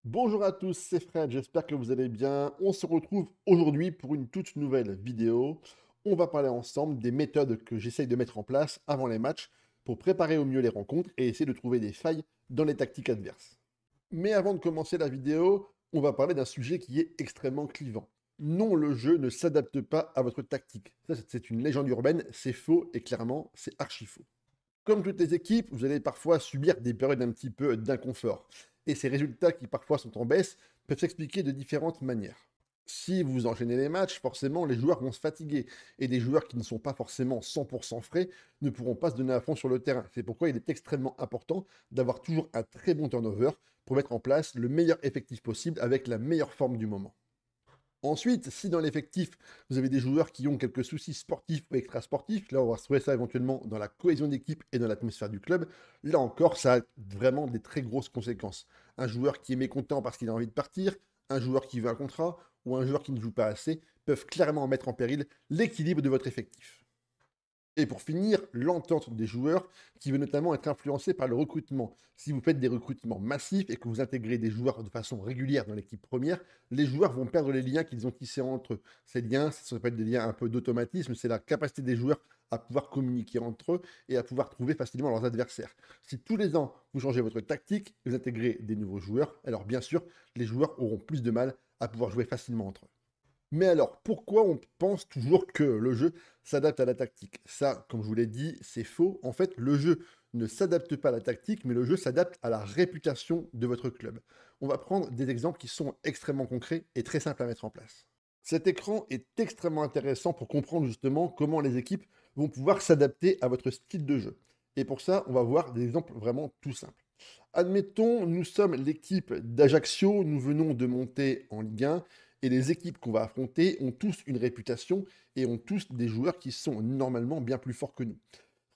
Bonjour à tous, c'est Fred, j'espère que vous allez bien. On se retrouve aujourd'hui pour une toute nouvelle vidéo. On va parler ensemble des méthodes que j'essaye de mettre en place avant les matchs pour préparer au mieux les rencontres et essayer de trouver des failles dans les tactiques adverses. Mais avant de commencer la vidéo, on va parler d'un sujet qui est extrêmement clivant. Non, le jeu ne s'adapte pas à votre tactique. Ça, c'est une légende urbaine, c'est faux et clairement, c'est archi faux. Comme toutes les équipes, vous allez parfois subir des périodes un petit peu d'inconfort. Et ces résultats qui parfois sont en baisse peuvent s'expliquer de différentes manières. Si vous enchaînez les matchs, forcément les joueurs vont se fatiguer. Et des joueurs qui ne sont pas forcément 100% frais ne pourront pas se donner à fond sur le terrain. C'est pourquoi il est extrêmement important d'avoir toujours un très bon turnover pour mettre en place le meilleur effectif possible avec la meilleure forme du moment. Ensuite, si dans l'effectif, vous avez des joueurs qui ont quelques soucis sportifs ou extrasportifs, là on va retrouver ça éventuellement dans la cohésion d'équipe et dans l'atmosphère du club, là encore, ça a vraiment des très grosses conséquences. Un joueur qui est mécontent parce qu'il a envie de partir, un joueur qui veut un contrat ou un joueur qui ne joue pas assez peuvent clairement mettre en péril l'équilibre de votre effectif. Et pour finir, l'entente des joueurs qui veut notamment être influencée par le recrutement. Si vous faites des recrutements massifs et que vous intégrez des joueurs de façon régulière dans l'équipe première, les joueurs vont perdre les liens qu'ils ont tissés entre eux. Ces liens, ça peut être des liens un peu d'automatisme, c'est la capacité des joueurs à pouvoir communiquer entre eux et à pouvoir trouver facilement leurs adversaires. Si tous les ans, vous changez votre tactique et vous intégrez des nouveaux joueurs, alors bien sûr, les joueurs auront plus de mal à pouvoir jouer facilement entre eux. Mais alors, pourquoi on pense toujours que le jeu s'adapte à la tactique? Ça, comme je vous l'ai dit, c'est faux. En fait, le jeu ne s'adapte pas à la tactique, mais le jeu s'adapte à la réputation de votre club. On va prendre des exemples qui sont extrêmement concrets et très simples à mettre en place. Cet écran est extrêmement intéressant pour comprendre justement comment les équipes vont pouvoir s'adapter à votre style de jeu. Et pour ça, on va voir des exemples vraiment tout simples. Admettons, nous sommes l'équipe d'Ajaccio, nous venons de monter en Ligue 1 et les équipes qu'on va affronter ont tous une réputation et ont tous des joueurs qui sont normalement bien plus forts que nous.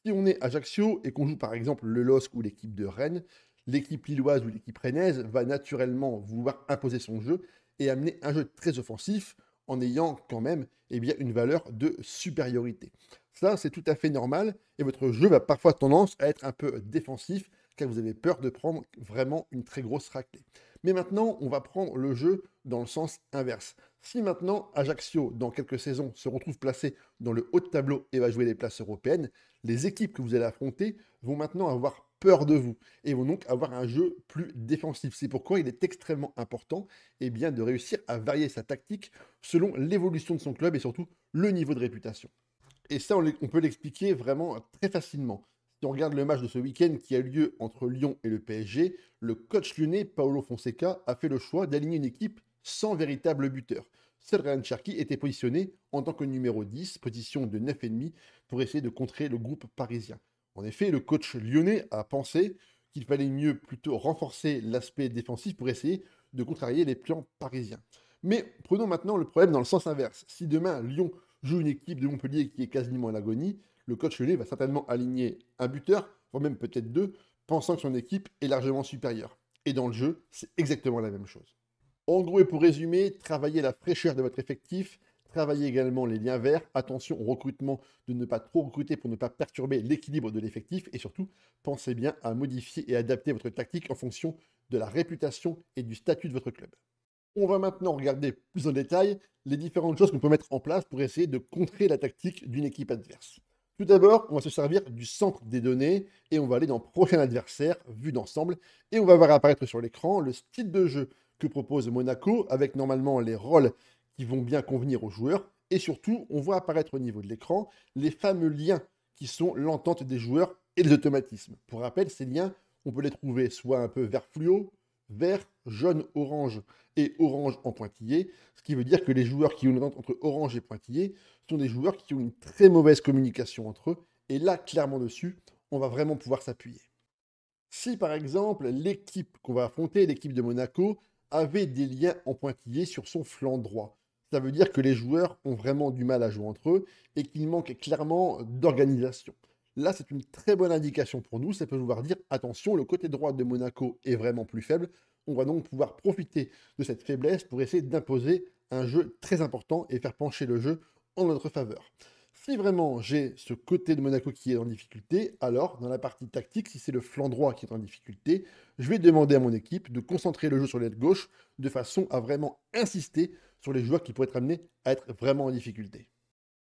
Si on est Ajaccio et qu'on joue par exemple le LOSC ou l'équipe de Rennes, l'équipe lilloise ou l'équipe rennaise va naturellement vouloir imposer son jeu et amener un jeu très offensif en ayant quand même une valeur de supériorité. Ça, c'est tout à fait normal et votre jeu va parfois tendance à être un peu défensif car vous avez peur de prendre vraiment une très grosse raclée. Mais maintenant, on va prendre le jeu dans le sens inverse. Si maintenant Ajaccio, dans quelques saisons, se retrouve placé dans le haut de tableau et va jouer les places européennes, les équipes que vous allez affronter vont maintenant avoir peur de vous et vont donc avoir un jeu plus défensif. C'est pourquoi il est extrêmement important de réussir à varier sa tactique selon l'évolution de son club et surtout le niveau de réputation. Et ça, on peut l'expliquer vraiment très facilement. Si on regarde le match de ce week-end qui a lieu entre Lyon et le PSG, le coach lyonnais Paolo Fonseca a fait le choix d'aligner une équipe sans véritable buteur. Seul Ryan Cherki était positionné en tant que numéro 10, position de 9,5, pour essayer de contrer le groupe parisien. En effet, le coach lyonnais a pensé qu'il fallait mieux plutôt renforcer l'aspect défensif pour essayer de contrarier les plans parisiens. Mais prenons maintenant le problème dans le sens inverse. Si demain Lyon joue une équipe de Montpellier qui est quasiment à l'agonie, le coach lyonnais va certainement aligner un buteur, voire même peut-être deux, pensant que son équipe est largement supérieure. Et dans le jeu, c'est exactement la même chose. En gros et pour résumer, travaillez la fraîcheur de votre effectif, travaillez également les liens verts, attention au recrutement, de ne pas trop recruter pour ne pas perturber l'équilibre de l'effectif, et surtout, pensez bien à modifier et adapter votre tactique en fonction de la réputation et du statut de votre club. On va maintenant regarder plus en détail les différentes choses qu'on peut mettre en place pour essayer de contrer la tactique d'une équipe adverse. Tout d'abord, on va se servir du centre des données et on va aller dans prochain adversaire, vu d'ensemble, et on va voir apparaître sur l'écran le style de jeu que propose Monaco, avec normalement les rôles qui vont bien convenir aux joueurs, et surtout, on voit apparaître au niveau de l'écran les fameux liens qui sont l'entente des joueurs et les automatismes. Pour rappel, ces liens, on peut les trouver soit un peu vert fluo, vert, jaune, orange et orange en pointillé, ce qui veut dire que les joueurs qui ont une entente entre orange et pointillé sont des joueurs qui ont une très mauvaise communication entre eux, et là, clairement dessus, on va vraiment pouvoir s'appuyer. Si par exemple, l'équipe qu'on va affronter, l'équipe de Monaco, avait des liens en pointillé sur son flanc droit, ça veut dire que les joueurs ont vraiment du mal à jouer entre eux et qu'il manque clairement d'organisation. Là, c'est une très bonne indication pour nous. Ça peut vouloir dire, attention, le côté droit de Monaco est vraiment plus faible. On va donc pouvoir profiter de cette faiblesse pour essayer d'imposer un jeu très important et faire pencher le jeu en notre faveur. Si vraiment j'ai ce côté de Monaco qui est en difficulté, alors dans la partie tactique, si c'est le flanc droit qui est en difficulté, je vais demander à mon équipe de concentrer le jeu sur l'aile gauche de façon à vraiment insister sur les joueurs qui pourraient être amenés à être vraiment en difficulté.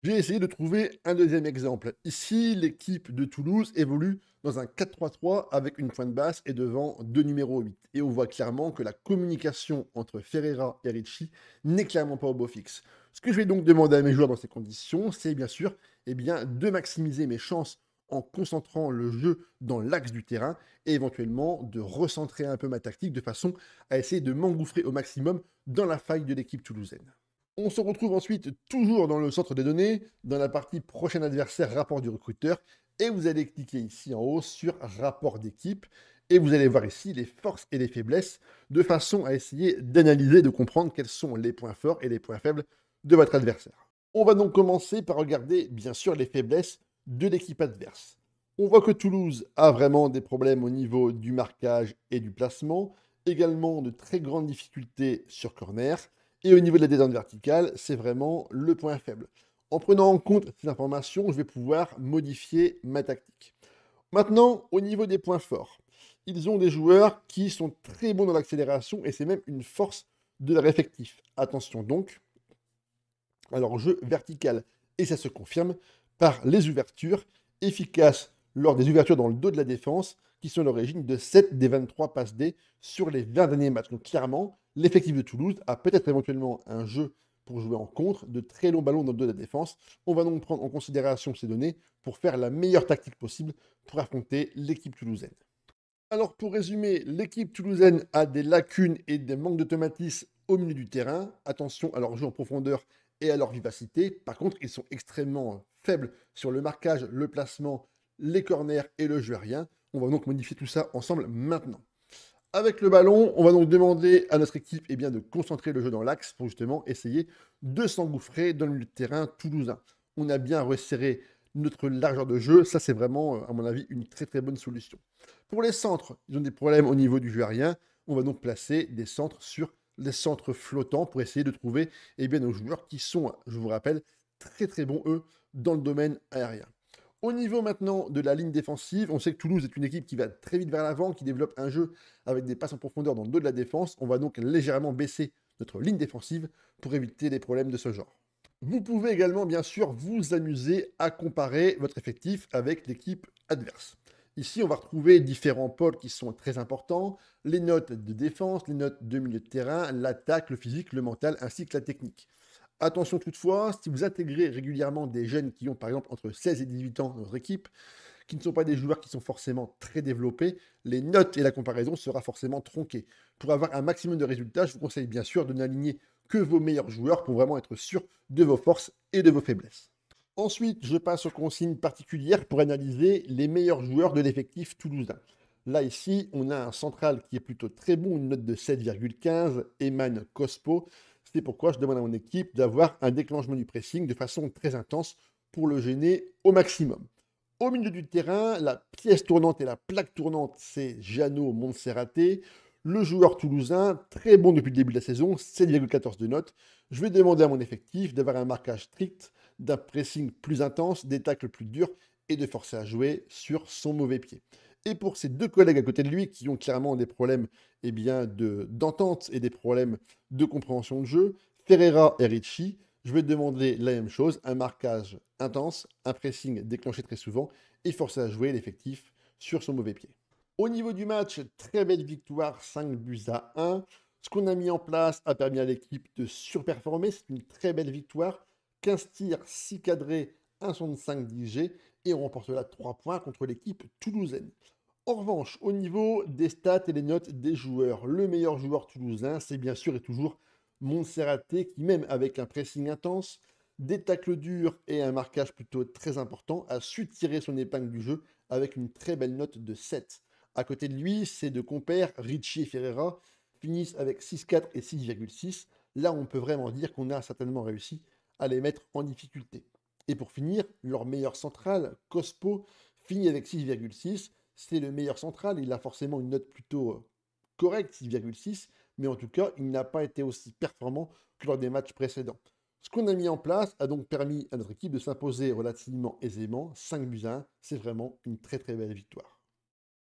J'ai essayé de trouver un deuxième exemple. Ici, l'équipe de Toulouse évolue dans un 4-3-3 avec une pointe basse et devant deux numéros 8. Et on voit clairement que la communication entre Ferreira et Ricci n'est clairement pas au beau fixe. Ce que je vais donc demander à mes joueurs dans ces conditions, c'est bien sûr de maximiser mes chances en concentrant le jeu dans l'axe du terrain et éventuellement de recentrer un peu ma tactique de façon à essayer de m'engouffrer au maximum dans la faille de l'équipe toulousaine. On se retrouve ensuite toujours dans le centre des données, dans la partie prochain adversaire, rapport du recruteur, et vous allez cliquer ici en haut sur rapport d'équipe, et vous allez voir ici les forces et les faiblesses, de façon à essayer d'analyser, de comprendre quels sont les points forts et les points faibles de votre adversaire. On va donc commencer par regarder bien sûr les faiblesses de l'équipe adverse. On voit que Toulouse a vraiment des problèmes au niveau du marquage et du placement, également de très grandes difficultés sur corner, et au niveau de la détente verticale, c'est vraiment le point faible. En prenant en compte ces informations, je vais pouvoir modifier ma tactique. Maintenant, au niveau des points forts, ils ont des joueurs qui sont très bons dans l'accélération et c'est même une force de leur effectif. Attention donc à leur jeu vertical. Et ça se confirme par les ouvertures efficaces lors des ouvertures dans le dos de la défense qui sont à l'origine de 7 des 23 passes D sur les 20 derniers matchs. Donc clairement, l'effectif de Toulouse a peut-être éventuellement un jeu pour jouer en contre, de très longs ballons dans le dos de la défense. On va donc prendre en considération ces données pour faire la meilleure tactique possible pour affronter l'équipe toulousaine. Alors pour résumer, l'équipe toulousaine a des lacunes et des manques d'automatisme au milieu du terrain. Attention à leur jeu en profondeur et à leur vivacité. Par contre, ils sont extrêmement faibles sur le marquage, le placement, les corners et le jeu aérien. On va donc modifier tout ça ensemble maintenant. Avec le ballon, on va donc demander à notre équipe de concentrer le jeu dans l'axe pour justement essayer de s'engouffrer dans le milieu de terrain toulousain. On a bien resserré notre largeur de jeu. Ça, c'est vraiment, à mon avis, une très très bonne solution. Pour les centres, ils ont des problèmes au niveau du jeu aérien. On va donc placer des centres sur les centres flottants pour essayer de trouver nos joueurs qui sont, je vous rappelle, très très bons, eux, dans le domaine aérien. Au niveau maintenant de la ligne défensive, on sait que Toulouse est une équipe qui va très vite vers l'avant, qui développe un jeu avec des passes en profondeur dans le dos de la défense. On va donc légèrement baisser notre ligne défensive pour éviter des problèmes de ce genre. Vous pouvez également, bien sûr, vous amuser à comparer votre effectif avec l'équipe adverse. Ici, on va retrouver différents pôles qui sont très importants, les notes de défense, les notes de milieu de terrain, l'attaque, le physique, le mental, ainsi que la technique. Attention toutefois, si vous intégrez régulièrement des jeunes qui ont par exemple entre 16 et 18 ans dans votre équipe, qui ne sont pas des joueurs qui sont forcément très développés, les notes et la comparaison sera forcément tronquée. Pour avoir un maximum de résultats, je vous conseille bien sûr de n'aligner que vos meilleurs joueurs pour vraiment être sûr de vos forces et de vos faiblesses. Ensuite, je passe aux consignes particulières pour analyser les meilleurs joueurs de l'effectif toulousain. Là, ici, on a un central qui est plutôt très bon, une note de 7,15, Eman Cospo. C'est pourquoi je demande à mon équipe d'avoir un déclenchement du pressing de façon très intense pour le gêner au maximum. Au milieu du terrain, la pièce tournante et la plaque tournante, c'est Jeannot Montserraté. Le joueur toulousain, très bon depuis le début de la saison, 7,14 de notes. Je vais demander à mon effectif d'avoir un marquage strict, d'un pressing plus intense, des tacles plus durs et de forcer à jouer sur son mauvais pied. Et pour ses deux collègues à côté de lui qui ont clairement des problèmes d'entente et des problèmes de compréhension de jeu, Ferreira et Ricci, je vais demander la même chose, un marquage intense, un pressing déclenché très souvent et forcer à jouer l'effectif sur son mauvais pied. Au niveau du match, très belle victoire, 5-1. Ce qu'on a mis en place a permis à l'équipe de surperformer. C'est une très belle victoire. 15 tirs, 6 cadrés, 1,65 d'IG et on remporte là 3 points contre l'équipe toulousaine. En revanche, au niveau des stats et les notes des joueurs, le meilleur joueur toulousain, c'est bien sûr et toujours Montserraté qui, même avec un pressing intense, des tacles durs et un marquage plutôt très important, a su tirer son épingle du jeu avec une très belle note de 7. À côté de lui, ses deux compères, Ricci et Ferreira, finissent avec 6,4 et 6,6. Là, on peut vraiment dire qu'on a certainement réussi à les mettre en difficulté. Et pour finir, leur meilleur central, Cospo, finit avec 6,6. C'est le meilleur central, il a forcément une note plutôt correcte, 6,6, mais en tout cas, il n'a pas été aussi performant que lors des matchs précédents. Ce qu'on a mis en place a donc permis à notre équipe de s'imposer relativement aisément, 5-1, c'est vraiment une très très belle victoire.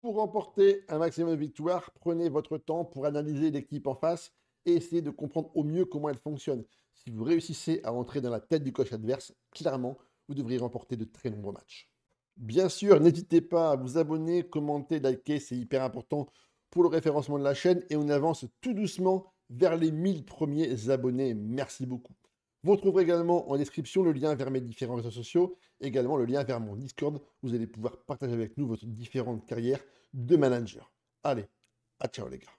Pour remporter un maximum de victoires, prenez votre temps pour analyser l'équipe en face et essayez de comprendre au mieux comment elle fonctionne. Si vous réussissez à entrer dans la tête du coach adverse, clairement, vous devriez remporter de très nombreux matchs. Bien sûr, n'hésitez pas à vous abonner, commenter, liker, c'est hyper important pour le référencement de la chaîne et on avance tout doucement vers les 1000 premiers abonnés. Merci beaucoup. Vous trouverez également en description le lien vers mes différents réseaux sociaux, également le lien vers mon Discord. Vous allez pouvoir partager avec nous votre différente carrière de manager. Allez, à ciao les gars.